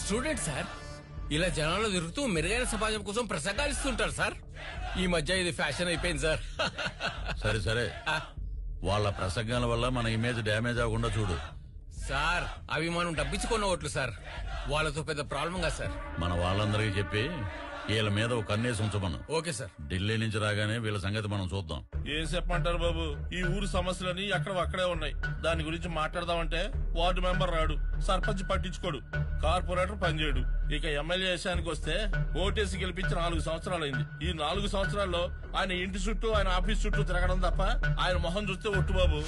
Student sir. ఇలా జనాలు తిరుగుతూ మెరుగైన సమాజం కోసం ప్రసంగాలు ఇస్తుంటారు సార్. ఈ మధ్య ఇది ఫ్యాషన్ అయిపోయింది సార్. సరే సరే, వాళ్ళ ప్రసంగాల వల్ల మన ఇమేజ్ డ్యామేజ్ అవ్వకుండా చూడు. సార్ అవి మనం డబ్బించుకున్న ఓట్లు సార్. వాళ్ళతో పెద్ద ప్రాబ్లం కదా సార్. మన వాళ్ళందరికీ చెప్పి వీళ్ళ మీద ఒక కన్నేసి ఉంచమను. Okay sir. ఢిల్లీ నుంచి రాగానే వీళ్ళ సంగతి మనం చూద్దాం. ఏం చెప్పమంటారు బాబు, ఈ ఊరు సమస్యలని అక్కడే ఉన్నాయి. దాని గురించి మాట్లాడదామంటే వార్డు మెంబర్ రాడు, సర్పంచ్ పట్టించుకోడు, కార్పొరేటర్ పనిచేయడు. ఇక ఎమ్మెల్యే విషయానికి వస్తే ఓటేసి గెలిపించి 4 సంవత్సరాలైంది. ఈ 4 సంవత్సరాల్లో ఆయన ఇంటి చుట్టూ ఆయన ఆఫీస్ చుట్టూ తిరగడం తప్ప ఆయన మొహం చూస్తే ఒట్టు బాబు.